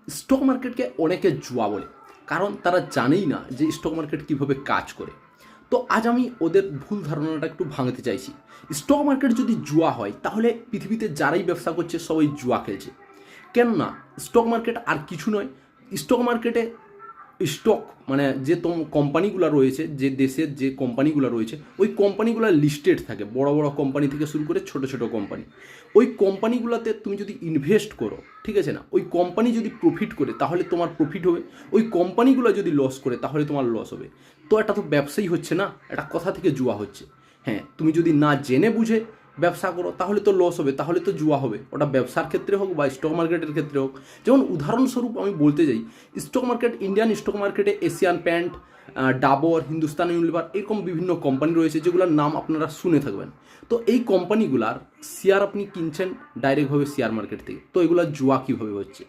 Stock মার্কেটকে অনেকে জুয়া বলে, কারণ তারা জানেই না যে স্টক মার্কেট কীভাবে কাজ করে। তো আজ আমি ওদের ভুল ধারণাটা একটু ভাঙতে চাইছি। স্টক মার্কেট যদি জুয়া হয় তাহলে পৃথিবীতে যারাই ব্যবসা করছে সবাই জুয়া খেলছে। কেননা স্টক মার্কেট আর কিছু নয়। স্টক মার্কেটে স্টক মানে যে কোম্পানিগুলো রয়েছে, যে দেশের যে কোম্পানিগুলো রয়েছে, ওই কোম্পানিগুলো লিস্টেড থাকে, বড় বড় কোম্পানি থেকে শুরু করে ছোট ছোট কোম্পানি। ওই কোম্পানিগুলোতে তুমি যদি ইনভেস্ট করো, ঠিক আছে না, ওই কোম্পানি যদি প্রফিট করে তাহলে তোমার প্রফিট হবে, ওই কোম্পানিগুলো যদি লস করে তাহলে তোমার লস হবে। তো এটা তো ব্যবসাই হচ্ছে না, এটা কথা থেকে জুয়া হচ্ছে। হ্যাঁ, তুমি যদি না জেনে বুঝে ব্যবসা করো তাহলে তো লস হবে, তাহলে তো জুয়া হবে। ওটা ব্যবসার ক্ষেত্রে হোক বা স্টক মার্কেটের ক্ষেত্রে হোক। যেমন উদাহরণস্বরূপ আমি বলতে যাই, স্টক মার্কেট, ইন্ডিয়ান স্টক মার্কেটে Asian Paint, Dabur, Hindustan Unilever, এরকম বিভিন্ন কোম্পানি রয়েছে যেগুলোর নাম আপনারা শুনে থাকবেন। তো এই কোম্পানিগুলার শেয়ার আপনি কিনছেন ডাইরেক্টভাবে শেয়ার মার্কেট থেকে, তো এগুলো জুয়া কীভাবে হচ্ছে?